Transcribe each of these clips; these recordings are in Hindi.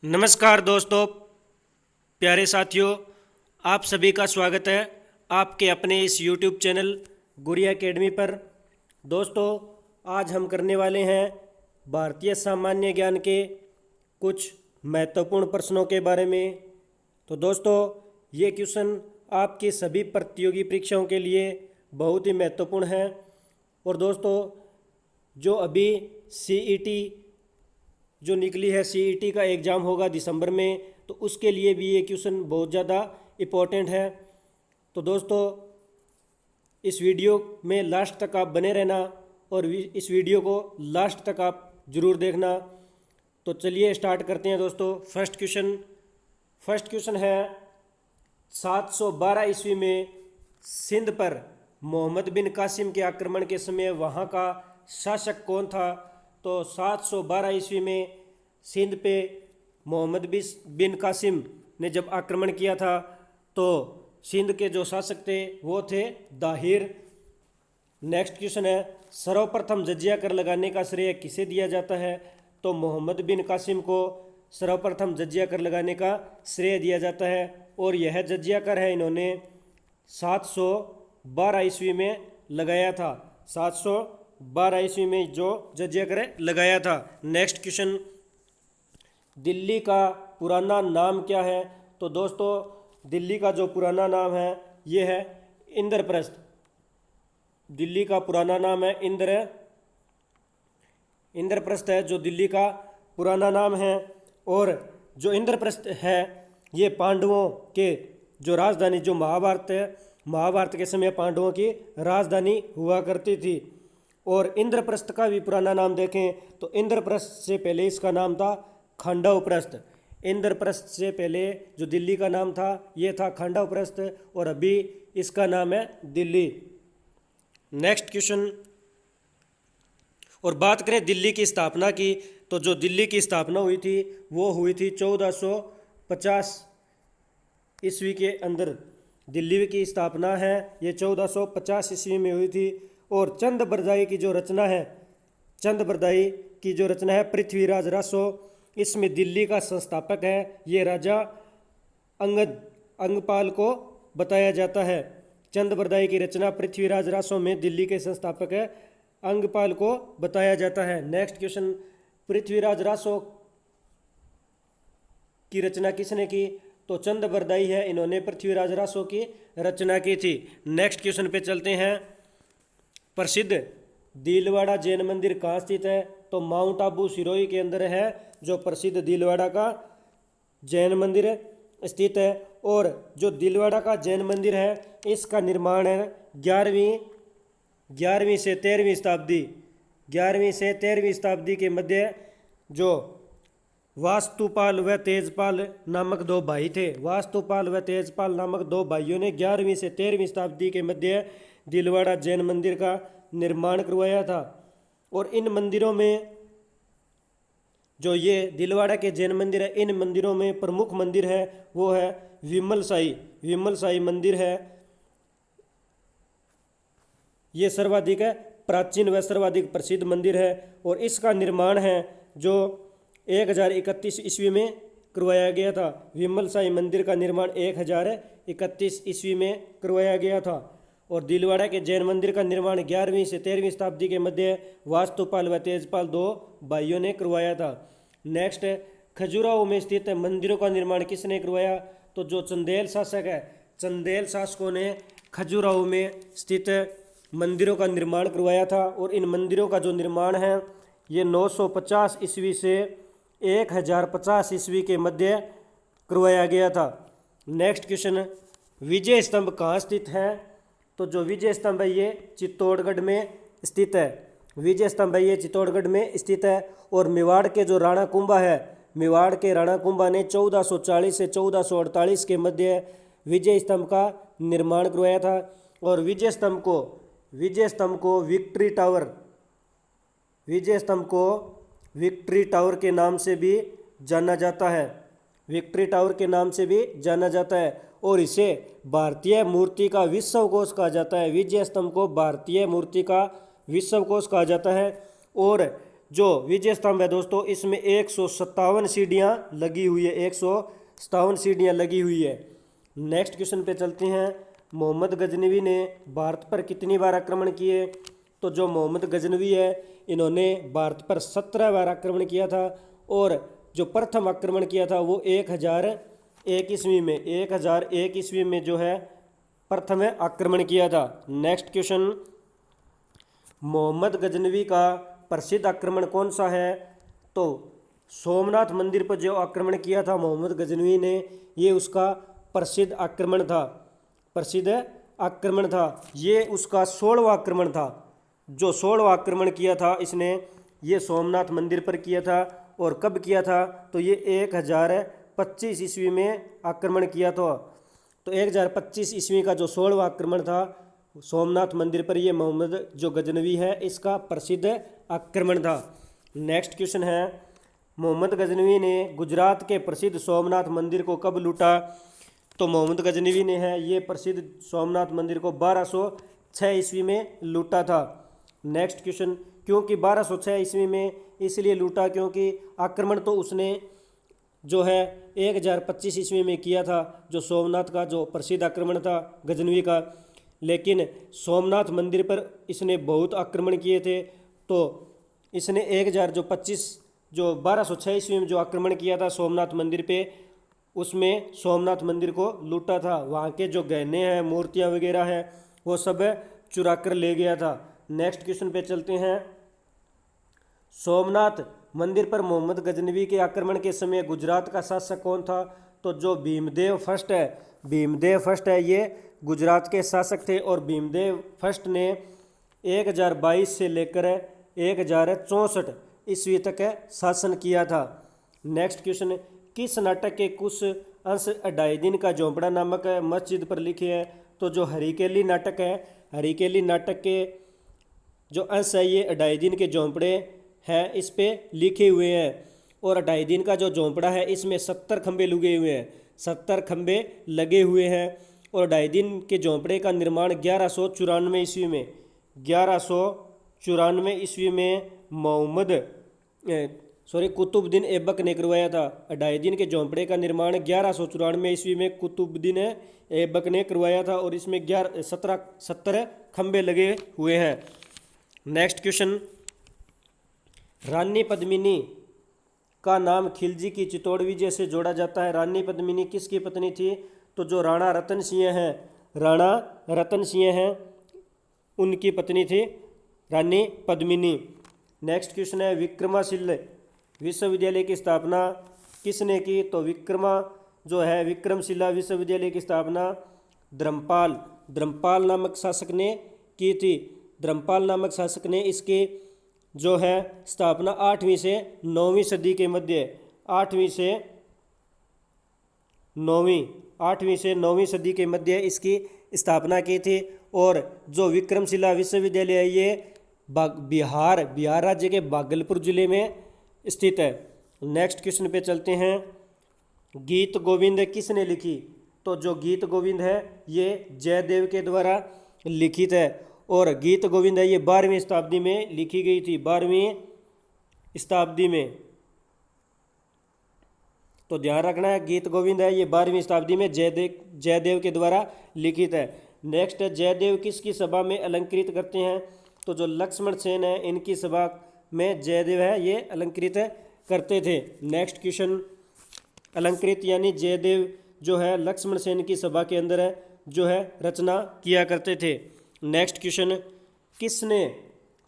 नमस्कार दोस्तों, प्यारे साथियों, आप सभी का स्वागत है आपके अपने इस YouTube चैनल गुड़िया एकेडमी पर। दोस्तों, आज हम करने वाले हैं भारतीय सामान्य ज्ञान के कुछ महत्वपूर्ण प्रश्नों के बारे में। तो दोस्तों, ये क्वेश्चन आपकी सभी प्रतियोगी परीक्षाओं के लिए बहुत ही महत्वपूर्ण है। और दोस्तों, जो अभी CET जो निकली है, CET का एग्ज़ाम होगा दिसंबर में, तो उसके लिए भी ये क्वेश्चन बहुत ज़्यादा इम्पोर्टेंट है। तो दोस्तों, इस वीडियो में लास्ट तक आप बने रहना और इस वीडियो को लास्ट तक आप ज़रूर देखना। तो चलिए स्टार्ट करते हैं दोस्तों। फर्स्ट क्वेश्चन है 712 ईस्वी में सिंध पर मोहम्मद बिन कासिम के आक्रमण के समय वहाँ का शासक कौन था। तो 712 ईस्वी में सिंध पे मोहम्मद बिन कासिम ने जब आक्रमण किया था तो सिंध के जो शासक थे वो थे दाहिर। नेक्स्ट क्वेश्चन है सर्वप्रथम जजिया कर लगाने का श्रेय किसे दिया जाता है। तो मोहम्मद बिन कासिम को सर्वप्रथम जजिया कर लगाने का श्रेय दिया जाता है और यह जजिया कर है इन्होंने 712 ईस्वी में लगाया था। 712 ईस्वी में जो जजिया कर लगाया था। नेक्स्ट क्वेश्चन, दिल्ली का पुराना नाम क्या है। तो दोस्तों, दिल्ली का जो पुराना नाम है ये है इंद्रप्रस्थ। दिल्ली का पुराना नाम है इंद्रप्रस्थ है जो दिल्ली का पुराना नाम है। और जो इंद्रप्रस्थ है ये पांडवों के जो राजधानी, जो महाभारत के समय पांडवों की राजधानी हुआ करती थी। और इंद्रप्रस्थ का भी पुराना नाम देखें तो इंद्रप्रस्थ से पहले इसका नाम था खांडवप्रस्थ। इंद्रप्रस्थ से पहले जो दिल्ली का नाम था ये था खांडवप्रस्थ और अभी इसका नाम है दिल्ली। नेक्स्ट क्वेश्चन, और बात करें दिल्ली की स्थापना की, तो जो दिल्ली की स्थापना हुई थी वो हुई थी 1450 ईस्वी के अंदर। दिल्ली की स्थापना है ये 1450 ईस्वी में हुई थी। और चंद बरदाई की जो रचना है पृथ्वीराज रासो, इसमें दिल्ली का संस्थापक है ये राजा अंगपाल को बताया जाता है। चंद बरदाई की रचना पृथ्वीराज रासो में दिल्ली के संस्थापक है अंगपाल को बताया जाता है। नेक्स्ट क्वेश्चन, पृथ्वीराज रासो की रचना किसने की। तो चंद बरदाई है, इन्होंने पृथ्वीराज रासो की रचना की थी। नेक्स्ट क्वेश्चन पे चलते हैं। प्रसिद्ध दिलवाड़ा जैन मंदिर कहाँ स्थित है। तो माउंट आबू सिरोही के अंदर है जो प्रसिद्ध दिलवाड़ा का जैन मंदिर स्थित है। और जो दिलवाड़ा का जैन मंदिर है इसका निर्माण है 11वीं से 13वीं शताब्दी के मध्य जो वास्तुपाल व तेजपाल नामक दो भाई थे। वास्तुपाल व तेजपाल नामक दो भाइयों ने 11वीं से 13वीं शताब्दी के मध्य दिलवाड़ा जैन मंदिर का निर्माण करवाया था। और इन मंदिरों में जो ये दिलवाड़ा के जैन मंदिर है, इन मंदिरों में प्रमुख मंदिर है वो है विमल साई मंदिर है। ये सर्वाधिक प्राचीन व सर्वाधिक प्रसिद्ध मंदिर है और इसका निर्माण है जो 1031 ईस्वी में करवाया गया था। विमल साई मंदिर का निर्माण 1031 ईस्वी में करवाया गया था। और दिलवाड़ा के जैन मंदिर का निर्माण 11वीं से 13वीं शताब्दी के मध्य वास्तुपाल व तेजपाल दो भाइयों ने करवाया था। नेक्स्ट, खजुराहो में स्थित मंदिरों का निर्माण किसने करवाया। तो जो चंदेल शासक है, चंदेल शासकों ने खजुराहो में स्थित मंदिरों का निर्माण करवाया था। और इन मंदिरों का जो निर्माण है ये 950 ईस्वी से 1050 ईस्वी के मध्य करवाया गया था। नेक्स्ट क्वेश्चन, विजय स्तंभ कहाँ स्थित है। तो जो विजय स्तंभ है ये चित्तौड़गढ़ में स्थित है। विजय स्तंभ है ये चित्तौड़गढ़ में स्थित है। और मेवाड़ के जो राणा कुंभा है, मेवाड़ के राणा कुंभा ने 1440 से 1448 के मध्य विजय स्तंभ का निर्माण करवाया था। और विजय स्तंभ को विक्ट्री टावर के नाम से भी जाना जाता है। और इसे भारतीय मूर्ति का विश्वकोश कहा जाता है। विजय स्तंभ को भारतीय मूर्ति का विश्वकोश कहा जाता है। और जो विजय स्तंभ है दोस्तों, इसमें 157 सीढ़ियाँ लगी हुई है, 157 सीढ़ियाँ लगी हुई है। नेक्स्ट क्वेश्चन पे चलते हैं। मोहम्मद गजनवी ने भारत पर कितनी बार आक्रमण किए? तो जो मोहम्मद गजनवी है, इन्होंने भारत पर 17 बार आक्रमण किया था, और जो प्रथम आक्रमण किया था वो 1001 ईस्वी में, 1001 ईस्वी में जो है प्रथम आक्रमण किया था। नेक्स्ट क्वेश्चन, मोहम्मद गजनवी का प्रसिद्ध आक्रमण कौन सा है? तो सोमनाथ मंदिर पर जो आक्रमण किया था मोहम्मद गजनवी ने, ये उसका प्रसिद्ध आक्रमण था, प्रसिद्ध आक्रमण था। ये उसका 16वां आक्रमण था। जो 16वां आक्रमण किया था इसने, ये सोमनाथ मंदिर पर किया था। और कब किया था? तो ये 1025 ईस्वी में आक्रमण किया था। तो 1025 ईस्वी का जो 16वां आक्रमण था सोमनाथ मंदिर पर, ये मोहम्मद जो गजनवी है इसका प्रसिद्ध आक्रमण था। नेक्स्ट क्वेश्चन है, मोहम्मद गजनवी ने गुजरात के प्रसिद्ध सोमनाथ मंदिर को कब लूटा? तो मोहम्मद गजनवी ने है ये प्रसिद्ध सोमनाथ मंदिर को 1206 ईस्वी में लूटा था। नेक्स्ट क्वेश्चन, क्योंकि 1206 ईस्वी में इसलिए लूटा क्योंकि आक्रमण तो उसने जो है 1025 ईस्वी में किया था, जो सोमनाथ का जो प्रसिद्ध आक्रमण था गजनवी का, लेकिन सोमनाथ मंदिर पर इसने बहुत आक्रमण किए थे। तो इसने 1206 ईस्वी में जो आक्रमण किया था सोमनाथ मंदिर पे, उसमें सोमनाथ मंदिर को लूटा था। वहाँ के जो गहने हैं, मूर्तियाँ वगैरह हैं, वो सब चुरा कर ले गया था। नेक्स्ट क्वेश्चन पे चलते हैं। सोमनाथ मंदिर पर मोहम्मद गजनवी के आक्रमण के समय गुजरात का शासक कौन था? तो जो भीमदेव फर्स्ट है, भीमदेव फर्स्ट है, ये गुजरात के शासक थे। और भीमदेव फर्स्ट ने 1022 से लेकर 1064 ईस्वी तक शासन किया था। नेक्स्ट क्वेश्चन, किस नाटक के कुछ अंश 2.5 दिन का झोंपड़ा नामक मस्जिद पर लिखे हैं? तो जो हरिकेली नाटक है, हरिकेली नाटक के जो अंश है ये 2.5 दिन के झोंपड़े हैं, इस पे लिखे हुए हैं। और 2.5 दिन का जो झोंपड़ा है इसमें 70 खंबे लगे हुए हैं, 70 खंबे लगे हुए हैं। और 2.5 दिन के झोंपड़े का निर्माण 1194 ईस्वी में, 1194 ईस्वी में कुतुबुद्दीन ऐबक ने करवाया था। 2.5 दिन के झोंपड़े का निर्माण 1194 ईस्वी में कुतुबुद्दीन ऐबक ने करवाया था, और इसमें 70 खंबे लगे हुए हैं। नेक्स्ट क्वेश्चन, रानी पद्मिनी का नाम खिलजी की चित्तौड़ विजय से जोड़ा जाता है। रानी पद्मिनी किसकी पत्नी थी? तो जो राणा रतन सिंह हैं, राणा रतन सिंह हैं, उनकी पत्नी थी रानी पद्मिनी। नेक्स्ट क्वेश्चन है, विक्रमाशिला विश्वविद्यालय की स्थापना किसने की? तो विक्रमशिला विश्वविद्यालय की स्थापना धर्मपाल नामक शासक ने की थी। धर्मपाल नामक शासक ने इसकी जो है स्थापना 8वीं से 9वीं सदी के मध्य, 8वीं से 9वीं सदी के मध्य इसकी स्थापना की थी। और जो विक्रमशिला विश्वविद्यालय है ये बिहार राज्य के भागलपुर जिले में स्थित है। नेक्स्ट क्वेश्चन पे चलते हैं। गीत गोविंद किसने लिखी? तो जो गीत गोविंद है ये जयदेव के द्वारा लिखित है। और गीत गोविंद है ये 12वीं शताब्दी में लिखी गई थी, 12वीं शताब्दी में। तो ध्यान रखना है, गीत गोविंद है ये 12वीं शताब्दी में जयदेव के द्वारा लिखित है। नेक्स्ट है, जयदेव किसकी सभा में अलंकृत करते हैं? तो जो लक्ष्मण सेन है इनकी सभा में जयदेव है ये अलंकृत करते थे। नेक्स्ट क्वेश्चन, अलंकृत यानी जयदेव जो है लक्ष्मण सेन की सभा के अंदर है जो है रचना किया करते थे। नेक्स्ट क्वेश्चन, किसने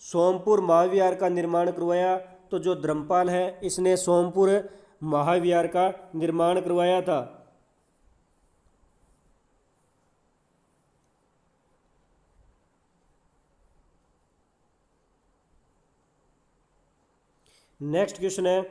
सोमपुर महाविहार का निर्माण करवाया? तो जो धर्मपाल है इसने सोमपुर महाविहार का निर्माण करवाया था। नेक्स्ट क्वेश्चन है,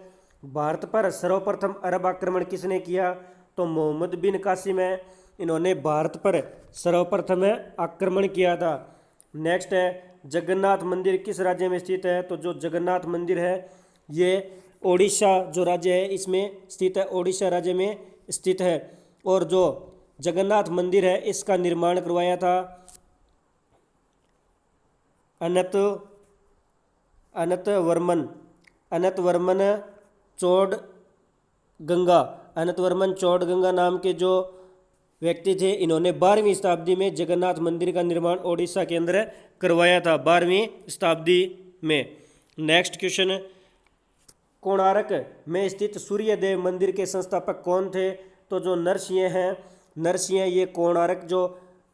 भारत पर सर्वप्रथम अरब आक्रमण किसने किया? तो मोहम्मद बिन कासिम है, इन्होंने भारत पर सर्वप्रथम आक्रमण किया था। नेक्स्ट है, जगन्नाथ मंदिर किस राज्य में स्थित है? तो जो जगन्नाथ मंदिर है ये ओडिशा जो राज्य है इसमें स्थित है, ओडिशा राज्य में स्थित है। और जो जगन्नाथ मंदिर है इसका निर्माण करवाया था अनंत वर्मन अनंतवर्मन चौड़ गंगा, अनंतवर्मन चौड़ गंगा नाम के जो व्यक्ति थे, इन्होंने 12वीं शताब्दी में जगन्नाथ मंदिर का निर्माण ओडिशा के अंदर करवाया था, 12वीं शताब्दी में। नेक्स्ट क्वेश्चन, कोणार्क में स्थित सूर्य देव मंदिर के संस्थापक कौन थे? तो जो नरसिंह हैं, नरसिंह, ये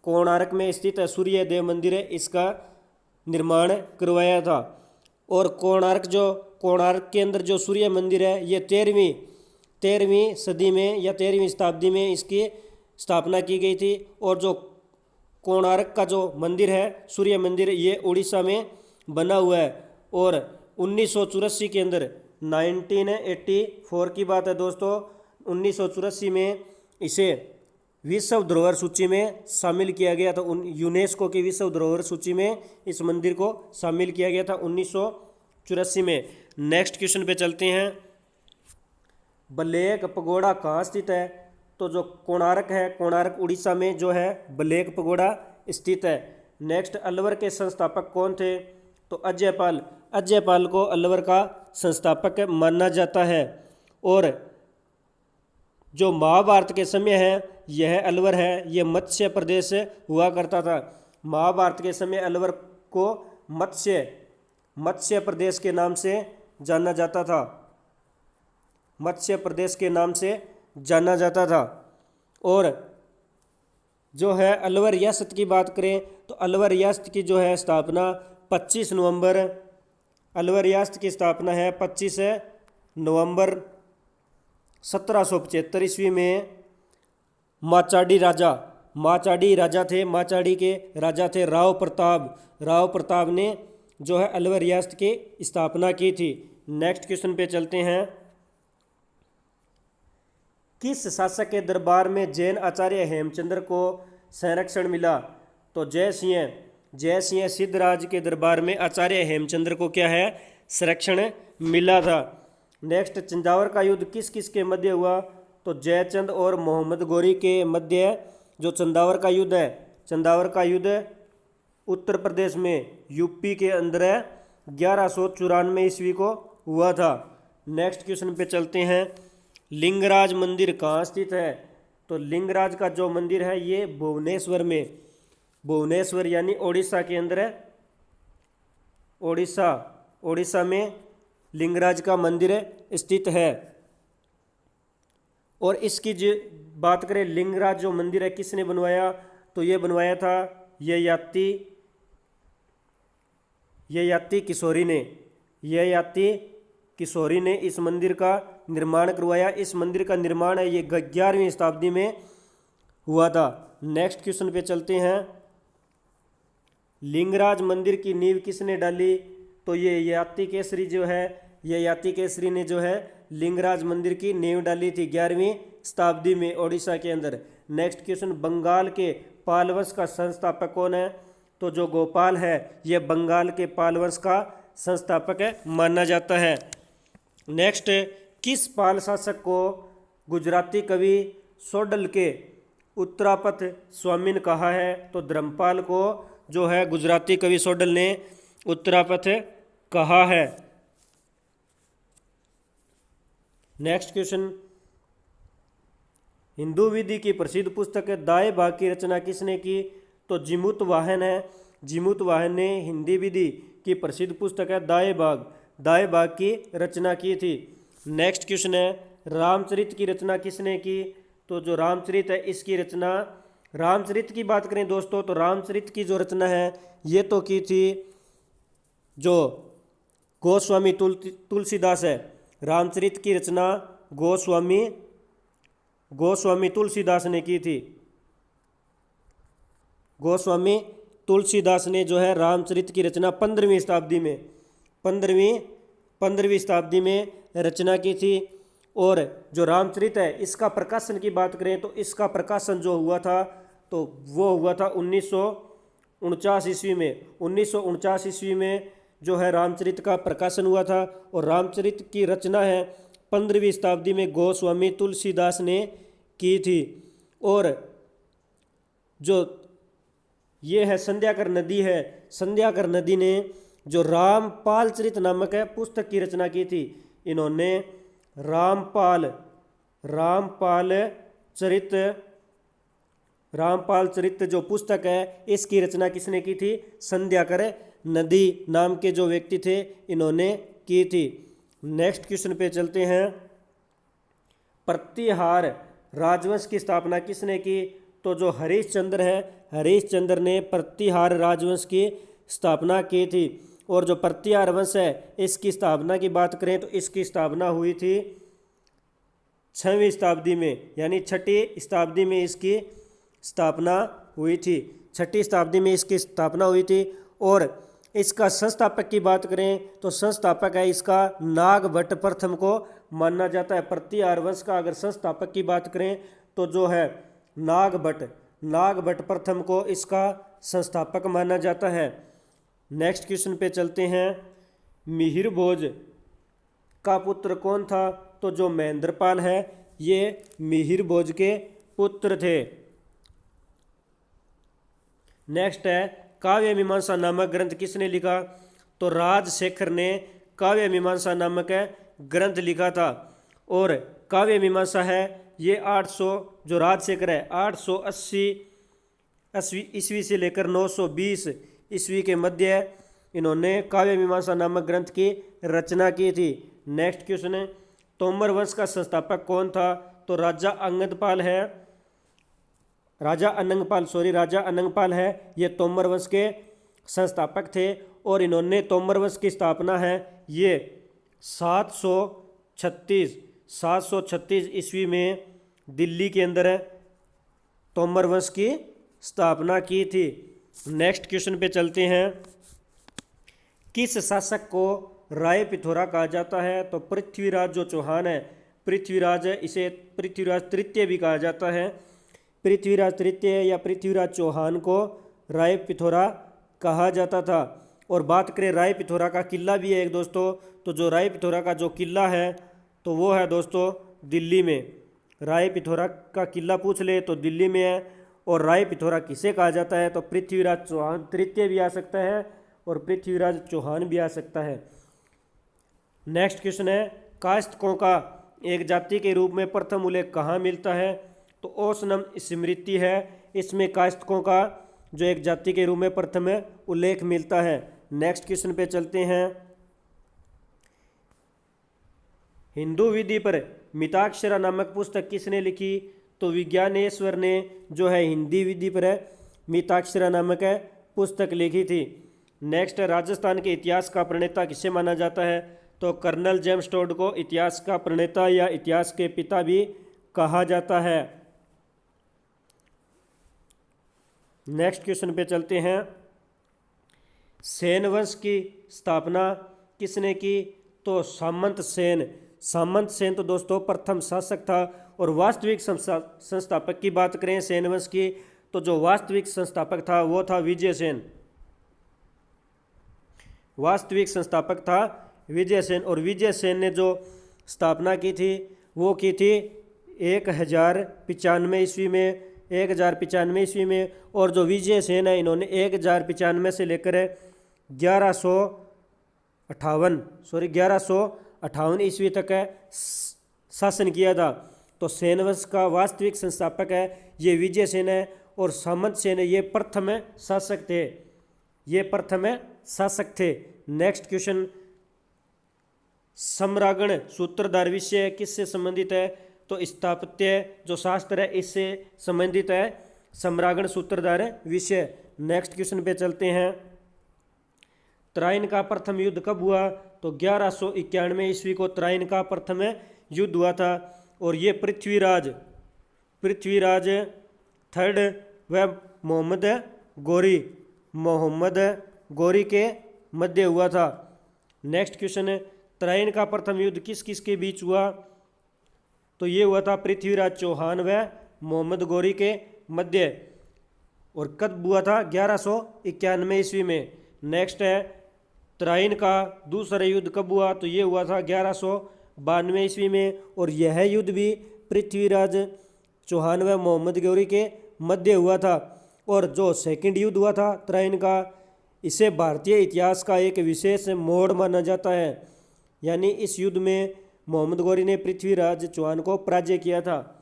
कोणार्क में स्थित सूर्य देव मंदिर है, इसका निर्माण करवाया था। और कोणार्क के अंदर जो सूर्य मंदिर है, ये 13वीं सदी में या 13वीं शताब्दी में इसकी स्थापना की गई थी। और जो कोणार्क का जो मंदिर है, सूर्य मंदिर, ये उड़ीसा में बना हुआ है। और 1984 के अंदर, 1984 की बात है दोस्तों, 1984 में इसे विश्व धरोहर सूची में शामिल किया गया था। यूनेस्को की विश्व धरोहर सूची में इस मंदिर को शामिल किया गया था 1984 में। नेक्स्ट क्वेश्चन पे चलते हैं, ब्लैक पगोड़ा कहाँ स्थित है? तो जो कोणार्क है, कोणार्क उड़ीसा में जो है ब्लैक पगोड़ा स्थित है। नेक्स्ट, अलवर के संस्थापक कौन थे? तो अजयपाल को अलवर का संस्थापक माना जाता है। और जो महाभारत के समय है, यह अलवर है, यह मत्स्य प्रदेश हुआ करता था। महाभारत के समय अलवर को मत्स्य प्रदेश के नाम से जाना जाता था, मत्स्य प्रदेश के नाम से जाना जाता था। और जो है अलवर रियासत की बात करें तो अलवर रियासत की जो है स्थापना 25 नवंबर, अलवर रियासत की स्थापना है 25 नवंबर 1775 ईस्वी में। माचाडी के राजा थे राव प्रताप ने जो है अलवर रियासत की स्थापना की थी। नेक्स्ट क्वेश्चन पे चलते हैं, किस शासक के दरबार में जैन आचार्य हेमचंद्र को संरक्षण मिला? तो जयसिंह सिद्धराज के दरबार में आचार्य हेमचंद्र को क्या है? संरक्षण मिला था। नेक्स्ट, चंदावर का युद्ध किस किस के मध्य हुआ? तो जयचंद और मोहम्मद गौरी के मध्य जो चंदावर का युद्ध है, चंदावर का युद्ध उत्तर प्रदेश में यूपी के अंदर 1194 ईस्वी को हुआ था। नेक्स्ट क्वेश्चन पे चलते हैं, लिंगराज मंदिर कहाँ स्थित है? तो लिंगराज का जो मंदिर है ये भुवनेश्वर यानी ओडिशा के अंदर है। ओडिशा में लिंगराज का मंदिर स्थित है। और इसकी जो बात करें, लिंगराज जो मंदिर है किसने बनवाया? तो ये बनवाया था ययाति किशोरी ने इस मंदिर का निर्माण करवाया। इस मंदिर का निर्माण है ये 11वीं शताब्दी में हुआ था। नेक्स्ट क्वेश्चन पे चलते हैं, लिंगराज मंदिर की नींव किसने डाली? तो ये ययाति केसरी ने जो है लिंगराज मंदिर की नींव डाली थी 11वीं शताब्दी में ओडिशा के अंदर। नेक्स्ट क्वेश्चन, बंगाल के पाल वंश का संस्थापक कौन है? तो जो गोपाल है ये बंगाल के पाल वंश का संस्थापक माना जाता है। नेक्स्ट, किस पाल शासक को गुजराती कवि सोडल के उत्तरापथ स्वामिन कहा है? तो धर्मपाल को जो है गुजराती कवि सोडल ने उत्तरापथ कहा है। नेक्स्ट क्वेश्चन, हिंदू विधि की प्रसिद्ध पुस्तक दाएं भाग की रचना किसने की? तो जिमुत वाहन है। जिमुत वाहन ने हिंदी विधि की प्रसिद्ध पुस्तक है दाएं भाग की रचना की थी। नेक्स्ट क्वेश्चन है, रामचरित की रचना किसने की? तो जो रामचरित है इसकी रचना, रामचरित की बात करें दोस्तों तो रामचरित की जो रचना है ये तो की थी जो गोस्वामी तुलसीदास है। रामचरित की रचना गोस्वामी तुलसीदास ने की थी। गोस्वामी तुलसीदास ने जो है रामचरित की रचना 15वीं शताब्दी में रचना की थी। और जो रामचरित है इसका प्रकाशन की बात करें तो इसका प्रकाशन जो हुआ था तो वो हुआ था 1949 ईस्वी में। 1949 ईस्वी में जो है रामचरित का प्रकाशन हुआ था। और रामचरित की रचना है 15वीं शताब्दी में गोस्वामी तुलसीदास ने की थी। और जो ये है संध्याकर नदी है, संध्याकर नदी ने जो रामपाल चरित नामक है पुस्तक की रचना की थी। इन्होंने रामपाल चरित रामपाल चरित जो पुस्तक है इसकी रचना किसने की थी? संध्याकर नदी नाम के जो व्यक्ति थे इन्होंने की थी। नेक्स्ट क्वेश्चन पे चलते हैं। प्रतिहार राजवंश की स्थापना किसने की? तो जो हरिश्चंद्र है, हरिश्चंद्र ने प्रतिहार राजवंश की स्थापना की थी। और जो प्रतिहार वंश है इसकी स्थापना की बात करें तो इसकी स्थापना हुई थी 6वीं शताब्दी में, यानी 6ठी शताब्दी में इसकी स्थापना हुई थी। 6ठी शताब्दी में इसकी स्थापना हुई थी। और इसका संस्थापक की बात करें तो संस्थापक है इसका नागभट्ट प्रथम को माना जाता है। प्रतिहार वंश का अगर संस्थापक की बात करें तो जो है नागभट्ट प्रथम को इसका संस्थापक माना जाता है। नेक्स्ट क्वेश्चन पे चलते हैं। मिहिर भोज का पुत्र कौन था? तो जो महेंद्रपाल है ये मिहिर भोज के पुत्र थे। नेक्स्ट है काव्य मीमांसा नामक ग्रंथ किसने लिखा? तो राजशेखर ने काव्य मीमांसा नामक ग्रंथ लिखा था। और काव्य मीमांसा है ये 800 जो राजशेखर है 880 ईस्वी से लेकर 920 ईस्वी के मध्य इन्होंने काव्य मीमांसा नामक ग्रंथ की रचना की थी। नेक्स्ट क्वेश्चन है तोमर वंश का संस्थापक कौन था? तो राजा अनंगपाल है ये तोमर वंश के संस्थापक थे। और इन्होंने तोमर वंश की स्थापना है ये 736 ईस्वी में दिल्ली के अंदर तोमर वंश की स्थापना की थी। नेक्स्ट क्वेश्चन पे चलते हैं। किस शासक को राय पिथौरा कहा जाता है? तो पृथ्वीराज जो चौहान है, पृथ्वीराज इसे पृथ्वीराज तृतीय भी कहा जाता है। पृथ्वीराज तृतीय या पृथ्वीराज चौहान को राय पिथौरा कहा जाता था। और बात करें राय पिथौरा का किला भी है एक दोस्तों, तो जो राय पिथौरा का जो किला है तो वो है दोस्तों दिल्ली में। राय पिथौरा का किला पूछ ले तो दिल्ली में है। और राय पिथौरा किसे कहा जाता है? तो पृथ्वीराज चौहान तृतीय भी आ सकता है और पृथ्वीराज चौहान भी आ सकता है। नेक्स्ट क्वेश्चन है कास्तकों का एक जाति के रूप में प्रथम उल्लेख कहाँ मिलता है? तो ओसनम स्मृति है, इसमें कास्तकों का जो एक जाति के रूप में प्रथम उल्लेख मिलता है। नेक्स्ट क्वेश्चन पे चलते हैं। हिंदू विधि पर मिताक्षरा नामक पुस्तक किसने लिखी? तो विज्ञानेश्वर ने जो है हिंदी विधि पर मिताक्षरा नामक पुस्तक लिखी थी। नेक्स्ट राजस्थान के इतिहास का प्रणेता किसे माना जाता है? तो कर्नल जेम्स टोड को इतिहास का प्रणेता या इतिहास के पिता भी कहा जाता है। नेक्स्ट क्वेश्चन पे चलते हैं। सेन वंश की स्थापना किसने की? तो सामंत सेन तो दोस्तों प्रथम शासक था। और वास्तविक संस्थापक की बात करें सेन वंश की तो जो वास्तविक संस्थापक था वो था विजय सेन। वास्तविक संस्थापक था विजय सेन। और विजय सेन ने जो स्थापना की थी वो की थी 1095 ईस्वी में 1095 ईस्वी में। और जो विजय सेन है इन्होंने 1095 से लेकर 1158 ईस्वी तक शासन किया था। तो सेन वंश का वास्तविक संस्थापक है ये विजय सेन है। और सामंत सेन ये प्रथम शासक थे। नेक्स्ट क्वेश्चन सम्रागण सूत्रधार विषय किससे संबंधित है? तो स्थापत्य जो शास्त्र है इससे संबंधित है सम्रागण सूत्रधार विषय। नेक्स्ट क्वेश्चन पे चलते हैं। त्राइन का प्रथम युद्ध कब हुआ? तो 1191 ईस्वी को त्राइन का प्रथम युद्ध हुआ था। और ये पृथ्वीराज थर्ड व मोहम्मद गौरी के मध्य हुआ था। नेक्स्ट क्वेश्चन है त्राइन का प्रथम युद्ध किस किस के बीच हुआ? तो ये हुआ था पृथ्वीराज चौहान व मोहम्मद गौरी के मध्य। और कब हुआ था? 1191 ईस्वी में। नेक्स्ट है त्राइन का दूसरा युद्ध कब हुआ? तो ये हुआ था 1192 ईस्वी में। और यह युद्ध भी पृथ्वीराज चौहान व मोहम्मद गौरी के मध्य हुआ था। और जो सेकंड युद्ध हुआ था त्राइन का इसे भारतीय इतिहास का एक विशेष मोड़ माना जाता है। यानी इस युद्ध में मोहम्मद गौरी ने पृथ्वीराज चौहान को पराजय किया था।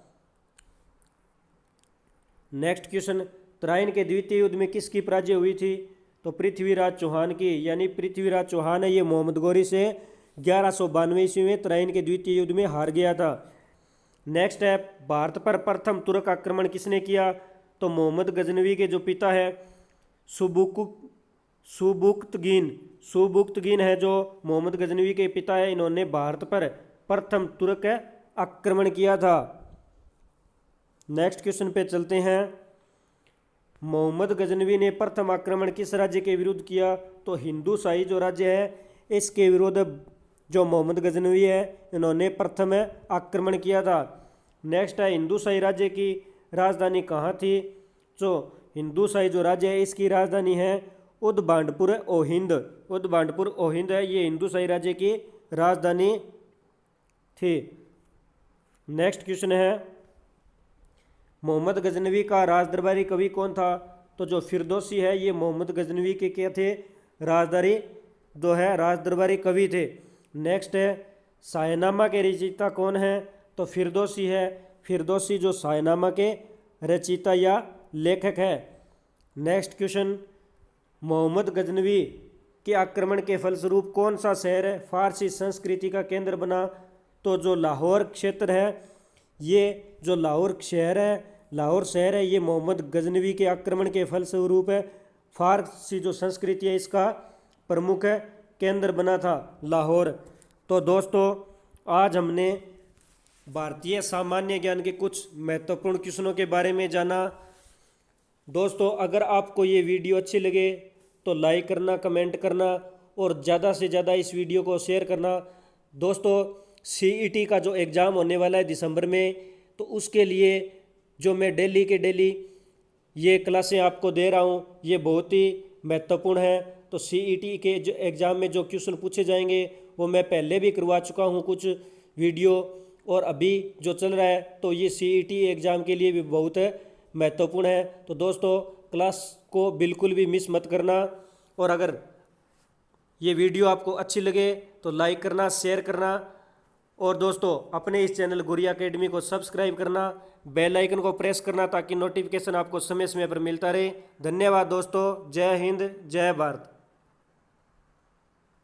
नेक्स्ट क्वेश्चन, तराइन के द्वितीय युद्ध में किसकी पराजय हुई थी? तो पृथ्वीराज चौहान की। यानी पृथ्वीराज चौहान है ये मोहम्मद गौरी से 1192 ईस्वी में तराइन के द्वितीय युद्ध में हार गया था। नेक्स्ट है, भारत पर प्रथम तुर्क आक्रमण किसने किया? तो मोहम्मद गजनवी के जो पिता है सुबुक्तगीन है जो मोहम्मद गजनवी के पिता है, इन्होंने भारत पर प्रथम तुर्क आक्रमण किया था। नेक्स्ट क्वेश्चन पे चलते हैं, मोहम्मद गजनवी ने प्रथम आक्रमण किस राज्य के विरुद्ध किया? तो हिंदू शाही जो राज्य है इसके विरुद्ध जो मोहम्मद गजनवी है इन्होंने प्रथम आक्रमण किया था। नेक्स्ट है, हिंदू शाही राज्य की राजधानी कहाँ थी? जो हिंदू शाही जो राज्य है इसकी राजधानी है उदबांडपुर ओहिंद। उदबांडपुर ओहिंद है ये हिंदू शाही राज्य की राजधानी थी। नेक्स्ट क्वेश्चन है, मोहम्मद गजनवी का राजदरबारी कवि कौन था? तो जो फिरदौसी है ये मोहम्मद गजनवी के क्या थे? राजदरबारी कवि थे। नेक्स्ट है, शाहनामा के रचयिता कौन है? तो फिरदौसी है। फिरदौसी जो शाहनामा के रचयिता या लेखक है। नेक्स्ट क्वेश्चन, मोहम्मद गजनवी के आक्रमण के फलस्वरूप कौन सा शहर है फारसी संस्कृति का केंद्र बना? तो जो लाहौर क्षेत्र है ये जो लाहौर शहर है ये मोहम्मद गजनवी के आक्रमण के फलस्वरूप है फारसी जो संस्कृति है इसका प्रमुख केंद्र बना था लाहौर। तो दोस्तों आज हमने भारतीय सामान्य ज्ञान के कुछ महत्वपूर्ण क्वेश्चनों के बारे में जाना। दोस्तों अगर आपको ये वीडियो अच्छी लगे तो लाइक करना, कमेंट करना और ज़्यादा से ज़्यादा इस वीडियो को शेयर करना। दोस्तों CET का जो एग्ज़ाम होने वाला है दिसंबर में, तो उसके लिए जो मैं डेली के डेली ये क्लासें आपको दे रहा हूँ ये बहुत ही महत्वपूर्ण है। तो CET के जो एग्ज़ाम में जो क्वेश्चन पूछे जाएंगे वो मैं पहले भी करवा चुका हूँ कुछ वीडियो, और अभी जो चल रहा है तो ये CET एग्ज़ाम के लिए भी बहुत महत्वपूर्ण है। तो दोस्तों क्लास को बिल्कुल भी मिस मत करना, और अगर ये वीडियो आपको अच्छी लगे तो लाइक करना, शेयर करना, और दोस्तों अपने इस चैनल गुरिया अकेडमी को सब्सक्राइब करना, बेल आइकन को प्रेस करना ताकि नोटिफिकेशन आपको समय समय पर मिलता रहे। धन्यवाद दोस्तों। जय हिंद, जय भारत।